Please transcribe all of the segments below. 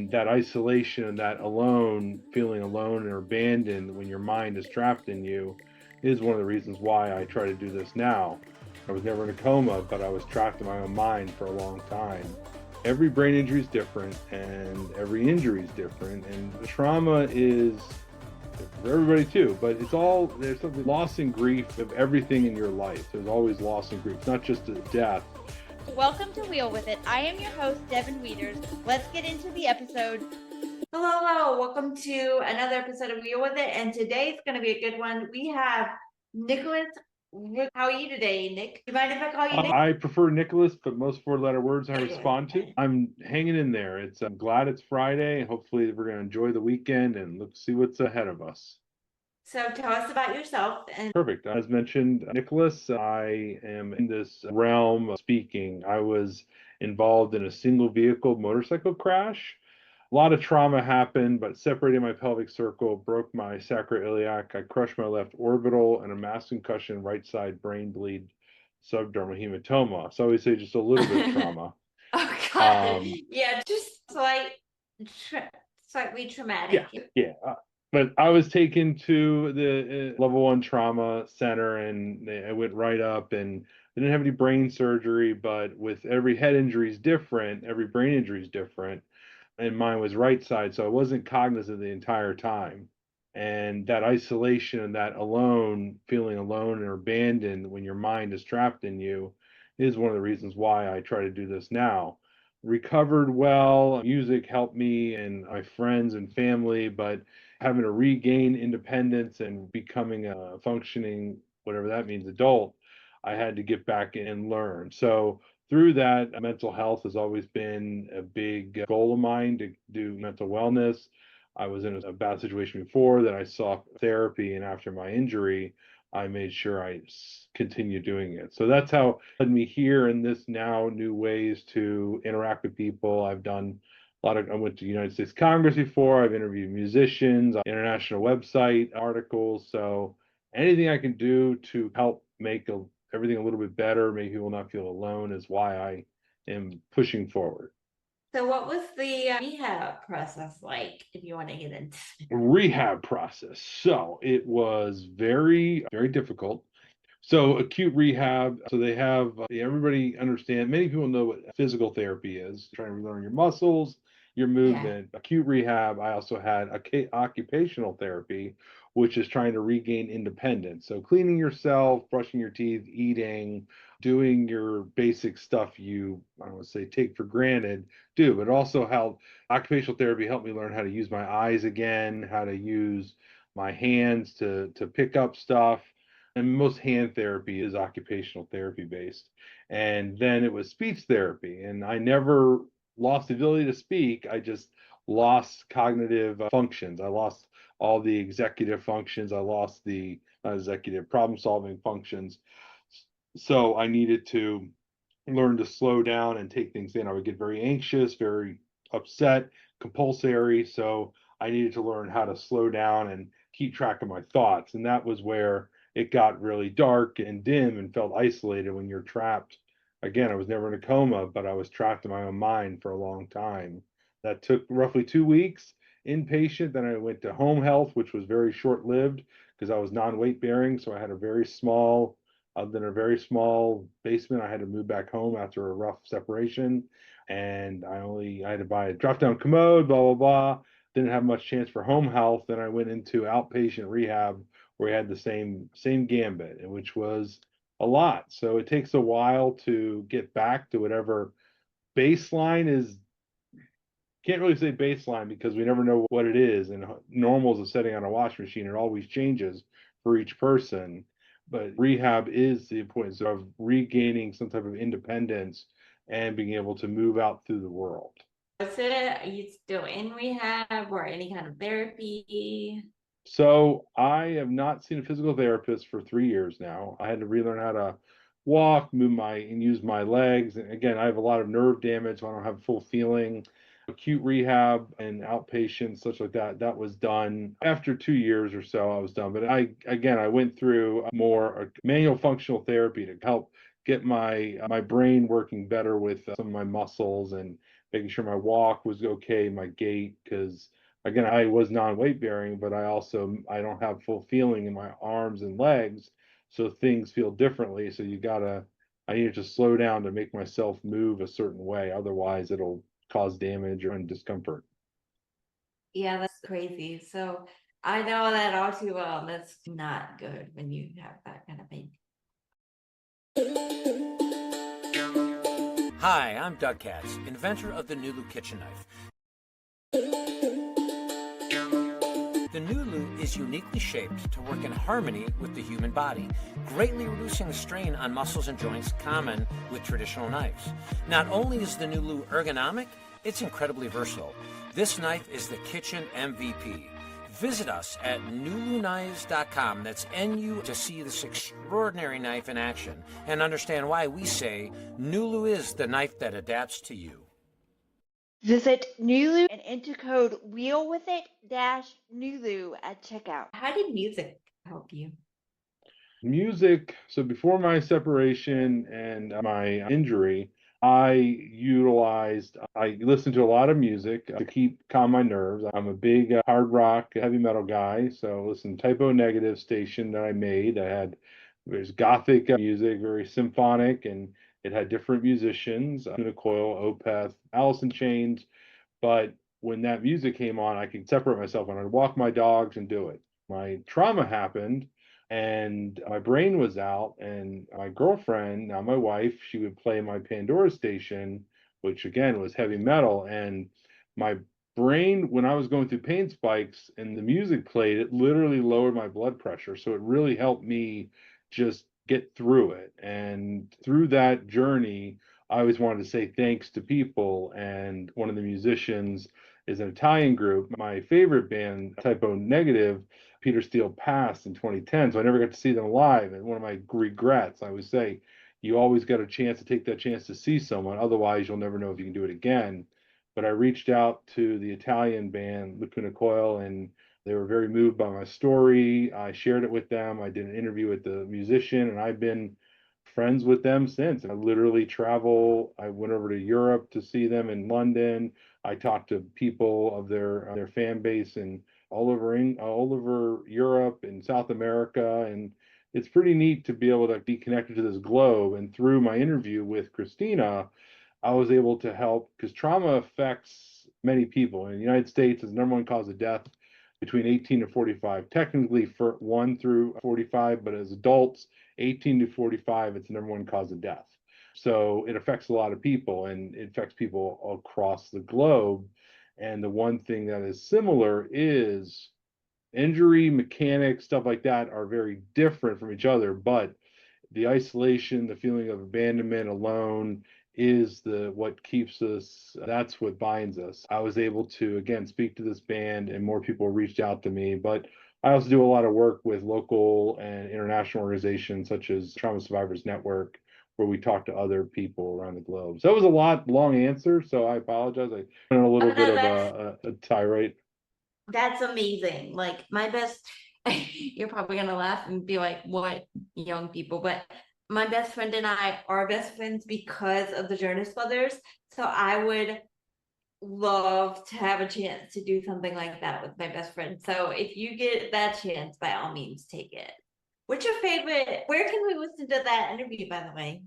And that isolation and that alone, feeling alone or abandoned when your mind is trapped in you, is one of the reasons why I try to do this now. I was never in a coma, but I was trapped in my own mind for a long time. Every brain injury is different and every injury is different. And the trauma is for everybody too, but there's something loss and grief of everything in your life. There's always loss and grief, it's not just a death. Welcome to Wheel With It. I am your host, Devon Wieters. Let's get into the episode. Hello. Welcome to another episode of Wheel With It. And today's going to be a good one. We have Nicholas. How are you today, Nick? Do you mind if I call you Nick? I prefer Nicholas, but most four-letter words I respond to. I'm hanging in there. I'm glad it's Friday. Hopefully we're going to enjoy the weekend and see what's ahead of us. So tell us about yourself. Perfect. As mentioned, Nicholas, I am in this realm of speaking. I was involved in a single vehicle motorcycle crash. A lot of trauma happened, but separated my pelvic circle, broke my sacroiliac. I crushed my left orbital and a mass concussion, right side brain bleed, subdermal hematoma. So I always say just a little bit of trauma. Oh, God. Yeah, just slightly traumatic. Yeah. But I was taken to the level 1 trauma center and I went right up and I didn't have any brain surgery, but with every head injury is different, every brain injury is different. And mine was right side, so I wasn't cognizant the entire time. And that isolation and that feeling alone or abandoned when your mind is trapped in you, is one of the reasons why I try to do this now. Recovered well, music helped me and my friends and family, but having to regain independence and becoming a functioning, whatever that means, adult, I had to get back and learn. So through that, mental health has always been a big goal of mine, to do mental wellness. I was in a bad situation before that I sought therapy, and after my injury, I made sure I continue doing it. So that's how led me here in this now new ways to interact with people. I went to the United States Congress before. I've interviewed musicians, international website articles. So anything I can do to help make everything a little bit better, make people not feel alone, is why I am pushing forward. So what was the rehab process like, if you want to get into rehab process? So it was very, very difficult. So acute rehab, so they have, everybody understand, many people know what physical therapy is, trying to relearn your muscles, your movement. Acute rehab, I also had occupational therapy, which is trying to regain independence. So cleaning yourself, brushing your teeth, eating, doing your basic stuff you, I don't want to say take for granted, do, but also how occupational therapy helped me learn how to use my eyes again, how to use my hands to pick up stuff. And most hand therapy is occupational therapy based. And then it was speech therapy. And I never lost the ability to speak. I just lost cognitive functions. I lost all the executive functions. I lost the executive problem solving functions. So I needed to learn to slow down and take things in. I would get very anxious, very upset, compulsory. So I needed to learn how to slow down and keep track of my thoughts. And that was where it got really dark and dim and felt isolated when you're trapped. Again, I was never in a coma, but I was trapped in my own mind for a long time. That took roughly 2 weeks inpatient. Then I went to home health, which was very short lived because I was non-weight bearing. So I had a very small basement. I had to move back home after a rough separation, and I had to buy a drop-down commode, blah blah blah. Didn't have much chance for home health. Then I went into outpatient rehab where we had the same gambit, which was a lot. So it takes a while to get back to whatever baseline is. Can't really say baseline because we never know what it is, and normal is a setting on a washing machine. It always changes for each person. But rehab is the importance of regaining some type of independence and being able to move out through the world. Are you still in rehab or any kind of therapy? So I have not seen a physical therapist for 3 years now. I had to relearn how to walk, and use my legs. And again, I have a lot of nerve damage, so I don't have full feeling. Acute rehab and outpatient, such like that was done after 2 years or so. I was done. But I went through more manual functional therapy to help get my brain working better with some of my muscles and making sure my walk was okay, my gait, because again, I was non-weight bearing, but I don't have full feeling in my arms and legs, so things feel differently. So I need to slow down to make myself move a certain way. Otherwise, it'll cause damage or discomfort. Yeah, that's crazy. So I know that all too well. That's not good when you have that kind of pain. Hi, I'm Doug Katz, inventor of the Nulu kitchen knife. The Nulu is uniquely shaped to work in harmony with the human body, greatly reducing the strain on muscles and joints common with traditional knives. Not only is the Nulu ergonomic, it's incredibly versatile. This knife is the kitchen MVP. Visit us at nuluknives.com, that's NU, to see this extraordinary knife in action and understand why we say Nulu is the knife that adapts to you. Visit Nulu and enter code WheelWithIt-Nulu at checkout. How did music help you? Music, so before my separation and my injury, I listened to a lot of music to calm my nerves. I'm a big hard rock, heavy metal guy. So listen, Typo Negative station that I made, there's gothic music, very symphonic, and it had different musicians, Coil, Opeth, Alice in Chains. But when that music came on, I could separate myself and I'd walk my dogs and do it. My trauma happened and my brain was out, and my girlfriend, now my wife, she would play my Pandora station, which again was heavy metal. And my brain, when I was going through pain spikes and the music played, it literally lowered my blood pressure. So it really helped me just get through it. And through that journey, I always wanted to say thanks to people. And one of the musicians is an Italian group. My favorite band, Typo Negative, Peter Steele passed in 2010, so I never got to see them live. And one of my regrets, I always say, you always got a chance to take that chance to see someone. Otherwise, you'll never know if you can do it again. But I reached out to the Italian band, Lacuna Coil, and they were very moved by my story. I shared it with them. I did an interview with the musician, and I've been friends with them since. I literally travel. I went over to Europe to see them in London. I talked to people of their fan base and all over Europe and South America, and it's pretty neat to be able to be connected to this globe. And through my interview with Christina, I was able to help because trauma affects many people. In the United States, it's the number one cause of death between 18 to 45. Technically, for 1 through 45, but as adults, 18 to 45, it's the number one cause of death. So it affects a lot of people, and it affects people across the globe. And the one thing that is similar is injury, mechanics, stuff like that are very different from each other, but the isolation, the feeling of abandonment, alone is what keeps us. That's what binds us. I was able to again speak to this band, and more people reached out to me. But I also do a lot of work with local and international organizations such as Trauma Survivors Network, where we talk to other people around the globe. So that was a long answer, so I apologize. I went on a little bit of a tirade. That's amazing. Like my best, you're probably gonna laugh and be like, what young people? But my best friend and I are best friends because of the Jonas Brothers. So I would love to have a chance to do something like that with my best friend. So if you get that chance, by all means, take it. What's your favorite? Where can we listen to that interview, by the way?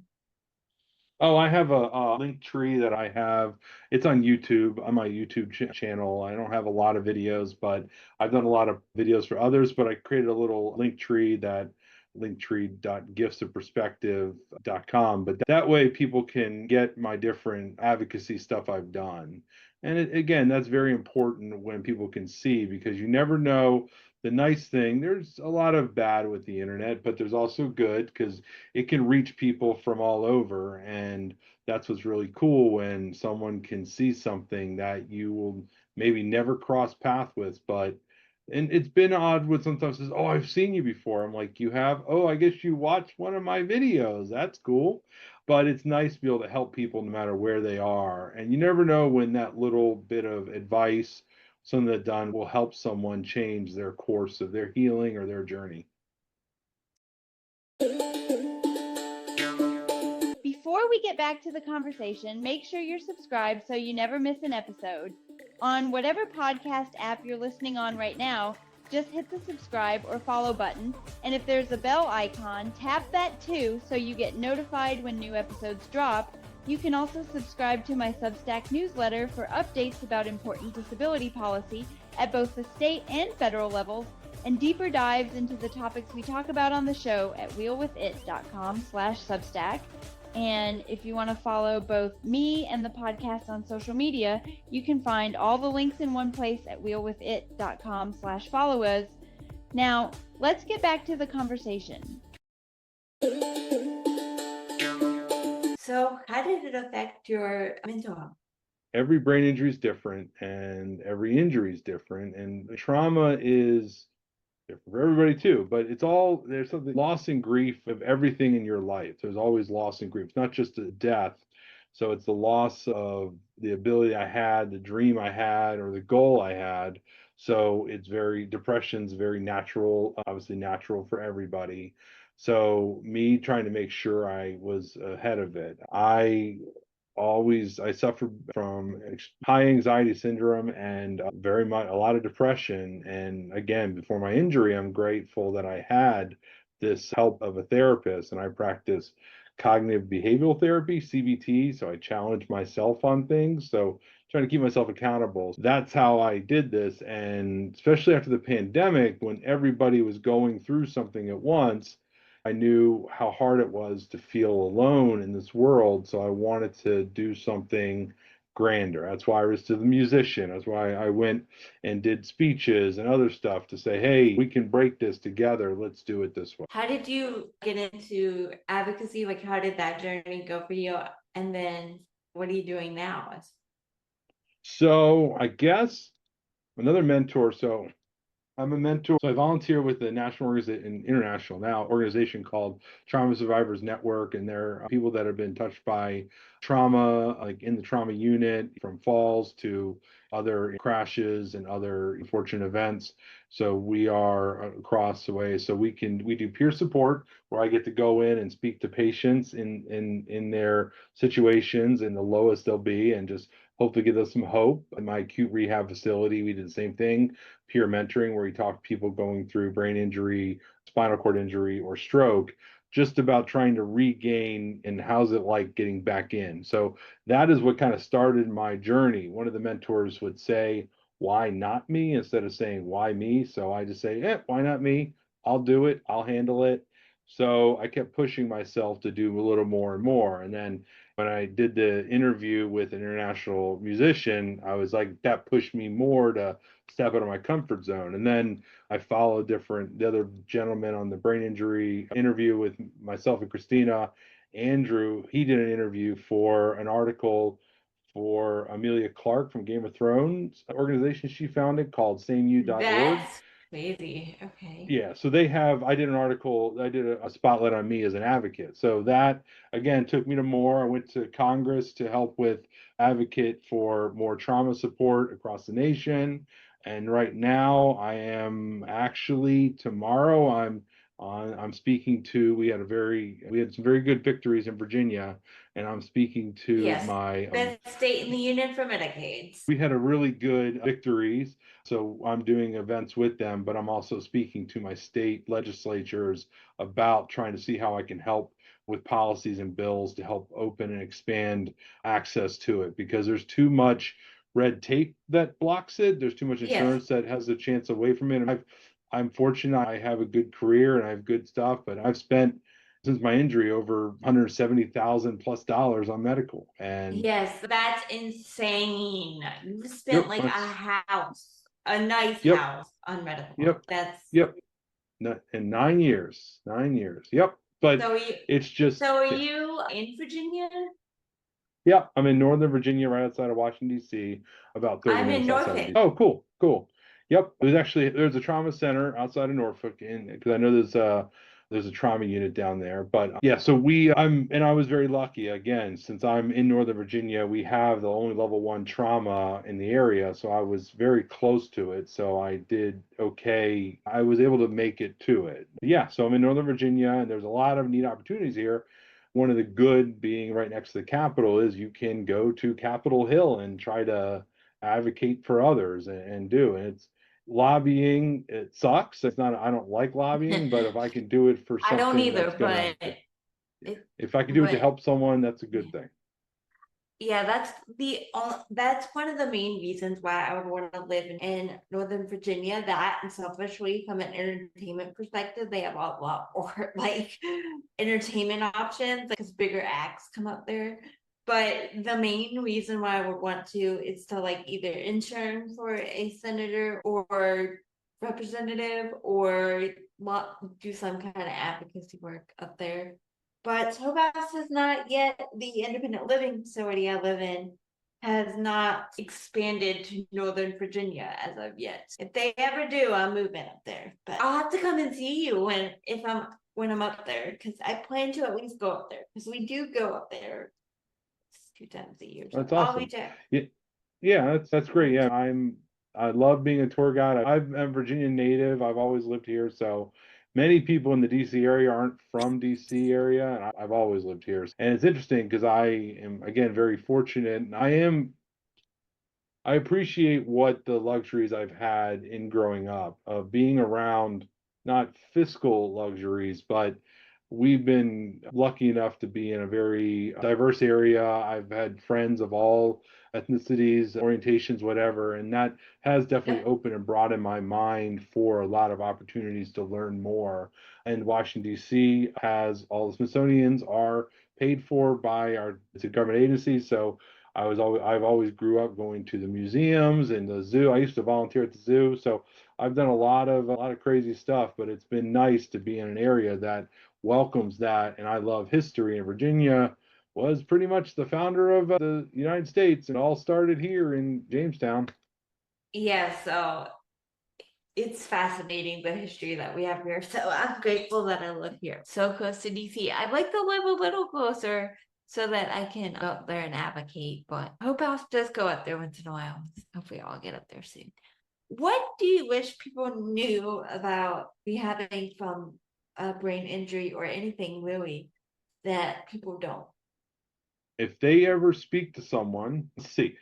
Oh, I have a link tree that I have. It's on YouTube, on my YouTube channel. I don't have a lot of videos, but I've done a lot of videos for others. But I created a little link tree that linktree.giftsofperspective.com. But that way people can get my different advocacy stuff I've done. And again, that's very important when people can see, because you never know. The nice thing, there's a lot of bad with the internet, but there's also good because it can reach people from all over. And that's what's really cool, when someone can see something that you will maybe never cross path with. But and it's been odd when sometimes says, oh, I've seen you before. I'm like, you have? Oh, I guess you watched one of my videos. That's cool. But it's nice to be able to help people no matter where they are. And you never know when that little bit of advice, something that done, will help someone change their course of their healing or their journey. Before before we get back to the conversation, make sure you're subscribed so you never miss an episode. On whatever podcast app you're listening on right now, just hit the subscribe or follow button, and if there's a bell icon, tap that too so you get notified when new episodes drop. You can also subscribe to my Substack newsletter for updates about important disability policy at both the state and federal levels, and deeper dives into the topics we talk about on the show at wheelwithit.com/Substack. And if you want to follow both me and the podcast on social media, you can find all the links in one place at wheelwithit.com/followers. Now, let's get back to the conversation. So, how did it affect your mental health? Every brain injury is different, and every injury is different, and trauma is different for everybody too. But there's something loss and grief of everything in your life. There's always loss and grief. It's not just a death. So it's the loss of the ability I had, the dream I had, or the goal I had. So depression's very natural, obviously natural for everybody. So me trying to make sure I was ahead of it. I suffered from high anxiety syndrome and a lot of depression. And again, before my injury, I'm grateful that I had this help of a therapist, and I practice cognitive behavioral therapy, CBT. So I challenge myself on things. So trying to keep myself accountable. That's how I did this. And especially after the pandemic, when everybody was going through something at once, I knew how hard it was to feel alone in this world. So I wanted to do something grander. That's why I was to the musician. That's why I went and did speeches and other stuff to say, hey, we can break this together. Let's do it this way. How did you get into advocacy? Like, how did that journey go for you? And then what are you doing now? So I guess another mentor. So I'm a mentor. So I volunteer with the international organization called Trauma Survivors Network, and they're people that have been touched by trauma, like in the trauma unit, from falls to other crashes and other unfortunate events. So we are across the way. So we do peer support, where I get to go in and speak to patients in their situations and the lowest they'll be, and just hopefully give us some hope. In my acute rehab facility, we did the same thing, peer mentoring, where we talk to people going through brain injury, spinal cord injury, or stroke, just about trying to regain and how's it like getting back in. So that is what kind of started my journey. One of the mentors would say, why not me, instead of saying, why me? So I just say, why not me? I'll do it. I'll handle it. So I kept pushing myself to do a little more and more. And then when I did the interview with an international musician, I was like, that pushed me more to step out of my comfort zone. And then I followed the other gentleman on the brain injury interview with myself and Christina. Andrew, he did an interview for an article for Amelia Clark from Game of Thrones organization she founded called sameu.org. That's crazy. Okay. Yeah, so I did an article, I did a spotlight on me as an advocate. So that, again, took me to more. I went to Congress to help with advocate for more trauma support across the nation. And right now I am actually, tomorrow, I'm speaking to, we had some very good victories in Virginia, and I'm speaking to my best state in the union for Medicaid. We had a really good victories. So I'm doing events with them, but I'm also speaking to my state legislatures about trying to see how I can help with policies and bills to help open and expand access to it, because there's too much red tape that blocks it. There's too much insurance that has a chance away from it. And I'm fortunate I have a good career and I have good stuff, but I've spent since my injury over $170,000+ on medical. And yes, that's insane. You spent like a house, a nice house on medical. That's in 9 years. Yep. But it's just. So are you in Virginia? Yeah, I'm in Northern Virginia, right outside of Washington, D.C., about 30 minutes outside. I'm in Norfolk. Oh, cool. Yep. There's a trauma center outside of Norfolk, because I know there's a trauma unit down there. But yeah, so I was very lucky, again, since I'm in Northern Virginia, we have the only level 1 trauma in the area. So I was very close to it. So I did okay. I was able to make it to it. Yeah, so I'm in Northern Virginia, and there's a lot of neat opportunities here. one of the good being right next to the Capitol is you can go to Capitol Hill and try to advocate for others and do. And it's lobbying, it sucks. It's not, I don't like lobbying, but if I can do it for I don't something that's either, gonna, it, if I can do it to but help someone, that's a good thing. yeah, that's one of the main reasons why I would want to live in Northern Virginia. That, and selfishly, from an entertainment perspective, they have a lot more like entertainment options because bigger acts come up there. But the main reason why I would want to is to like either intern for a senator or representative, or do some kind of advocacy work up there. But Hope House is not yet, the independent living facility I live in has not expanded to Northern Virginia as of yet. If they ever do, I'm moving up there. But I'll have to come and see you when I'm up there, because I plan to at least go up there, because we do go up there 2 times a year. So That's I'll awesome. reach out. Yeah, that's great. Yeah, I love being a tour guide. I'm a Virginia native. I've always lived here, so many people in the DC area aren't from DC area, and I've always lived here. And it's interesting because I am again very fortunate. And I appreciate what the luxuries I've had in growing up of being around not fiscal luxuries, but we've been lucky enough to be in a very diverse area. I've had friends of all ethnicities, orientations, whatever, and that has definitely opened and broadened my mind for a lot of opportunities to learn more. And Washington, D.C. has all the Smithsonian's are paid for by it's a government agency, so I've always grew up going to the museums and the zoo. I used to volunteer at the zoo, so I've done a lot of crazy stuff, but it's been nice to be in an area that welcomes that. And I love history, and Virginia was pretty much the founder of the United States. It all started here in Jamestown. Yeah, so it's fascinating, the history that we have here. So I'm grateful that I live here so close to DC. I'd like to live a little closer so that I can go up there and advocate. But Hope House does go up there once in a while. Hopefully I'll get up there soon. What do you wish people knew about rehabbing from a brain injury or anything really that people don't? If they ever speak to someone, let's see,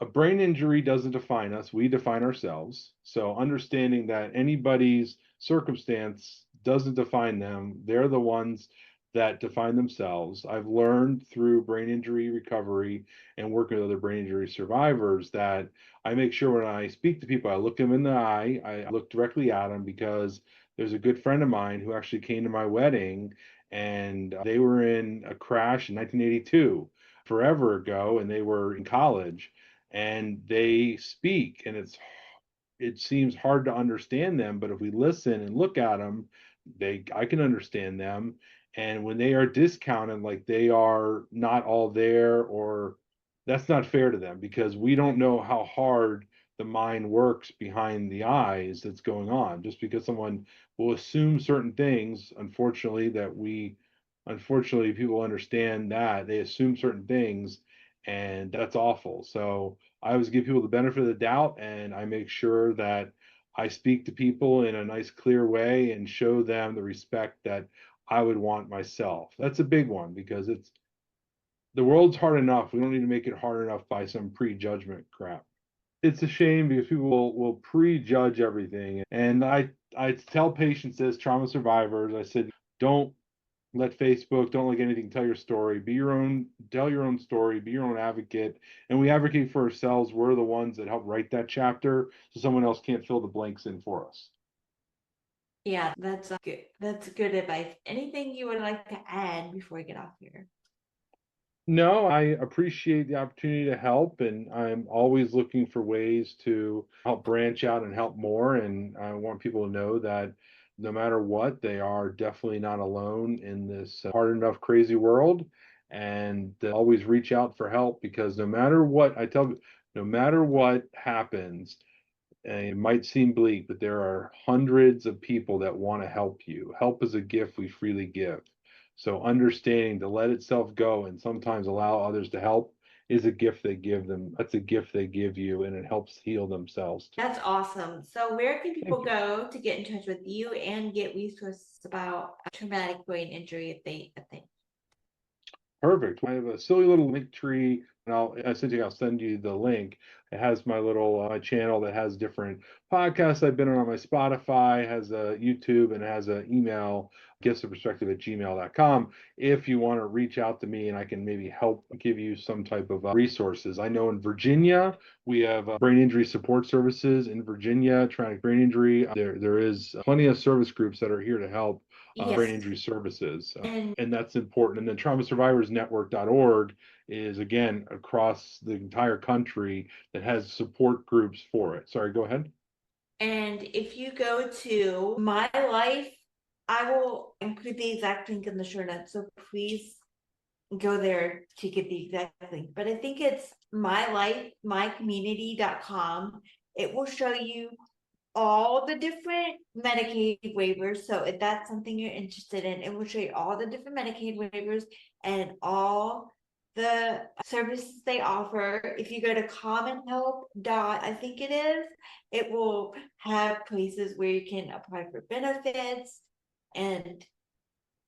a brain injury doesn't define us, we define ourselves. So understanding that anybody's circumstance doesn't define them, they're the ones that define themselves. I've learned through brain injury recovery and working with other brain injury survivors that I make sure when I speak to people, I look them in the eye, I look directly at them, because there's a good friend of mine who actually came to my wedding, and they were in a crash in 1982, forever ago, and they were in college, and they speak, and it seems hard to understand them, but if we listen and look at them, I can understand them. And when they are discounted, like they are not all there, or that's not fair to them, because we don't know how hard the mind works behind the eyes that's going on. Just because someone will assume certain things, unfortunately people understand that they assume certain things, and that's awful. So I always give people the benefit of the doubt, and I make sure that I speak to people in a nice, clear way and show them the respect that I would want myself. That's a big one, because the world's hard enough. We don't need to make it hard enough by some prejudgment crap. It's a shame because people will prejudge everything. And I tell patients this, trauma survivors, I said, don't let Facebook, don't let anything tell your story. Tell your own story, be your own advocate. And we advocate for ourselves. We're the ones that help write that chapter, so someone else can't fill the blanks in for us. Yeah, that's good. That's good advice. Anything you would like to add before we get off here? No, I appreciate the opportunity to help, and I'm always looking for ways to help branch out and help more. And I want people to know that no matter what, they are definitely not alone in this hard enough, crazy world. And always reach out for help, because no matter what, no matter what happens, and it might seem bleak, but there are hundreds of people that want to help you. Help is a gift we freely give. So understanding to let itself go and sometimes allow others to help is a gift they give them. That's a gift they give you, and it helps heal themselves. That's awesome. So where can people go to get in touch with you and get resources about traumatic brain injury if they Perfect. I have a silly little link tree, and I'll send you the link. It has my little channel that has different podcasts I've been on my Spotify, has a YouTube, and has an email, giftsofperspective@gmail.com. If you want to reach out to me and I can maybe help give you some type of resources. I know in Virginia, we have brain injury support services in Virginia, traumatic brain injury. There is plenty of service groups that are here to help brain Yes. injury services. And And that's important. And then traumasurvivorsnetwork.org is, again, across the entire country that has support groups for it. Sorry, go ahead. And if you go to My Life, I will include the exact link in the show notes. So please go there to get the exact link. But I think it's mylifemycommunity.com. It will show you all the different Medicaid waivers. So if that's something you're interested in, it will show you all the different Medicaid waivers and all the services they offer. If you go to Common Help I think it will have places where you can apply for benefits and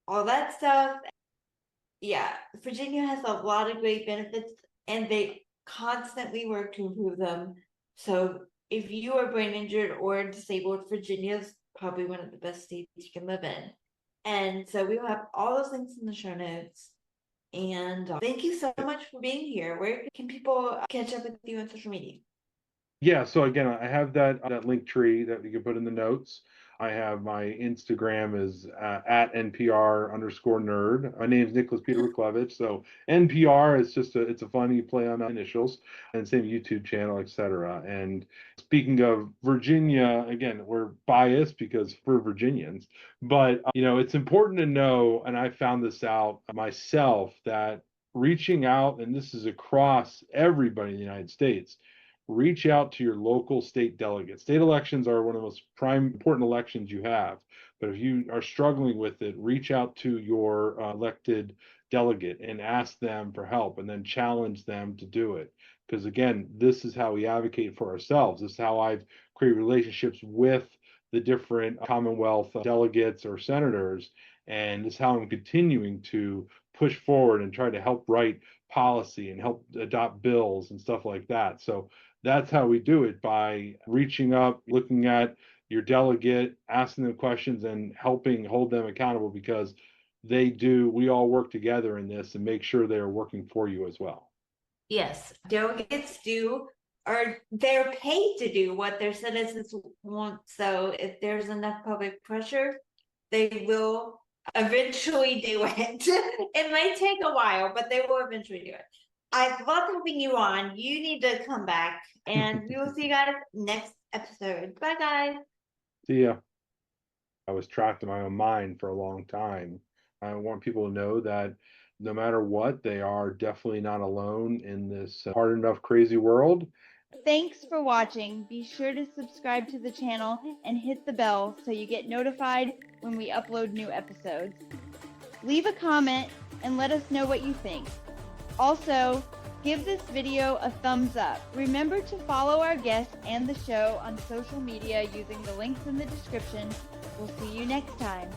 all that stuff. Yeah, Virginia has a lot of great benefits and they constantly work to improve them. So if you are brain injured or disabled, Virginia's probably one of the best states you can live in. And so we will have all those links in the show notes. And thank you so much for being here. Where can people catch up with you on social media? Yeah, so again, I have that link tree that you can put in the notes. I have my Instagram is at NPR_nerd. My name is Nicholas Peter Ruchlewicz. So NPR is just it's a funny play on initials, and same YouTube channel, etc. And speaking of Virginia, again, we're biased because we're Virginians, but it's important to know, and I found this out myself, that reaching out, and this is across everybody in the United States, reach out to your local state delegates. State elections are one of the most important elections you have. But if you are struggling with it, reach out to your elected delegate and ask them for help and then challenge them to do it. Because again, this is how we advocate for ourselves. This is how I've created relationships with the different Commonwealth delegates or senators. And this is how I'm continuing to push forward and try to help write policy and help adopt bills and stuff like that. So that's how we do it, by reaching up, looking at your delegate, asking them questions and helping hold them accountable, because we all work together in this and make sure they are working for you as well. Yes, delegates they're paid to do what their citizens want. So if there's enough public pressure, they will eventually do it. It might take a while, but they will eventually do it. I love having you on. You need to come back, and we will see you guys next episode. Bye, guys. See ya. I was trapped in my own mind for a long time. I want people to know that no matter what, they are definitely not alone in this hard enough, crazy world. Thanks for watching. Be sure to subscribe to the channel and hit the bell so you get notified when we upload new episodes. Leave a comment and let us know what you think. Also, give this video a thumbs up. Remember to follow our guests and the show on social media using the links in the description. We'll see you next time.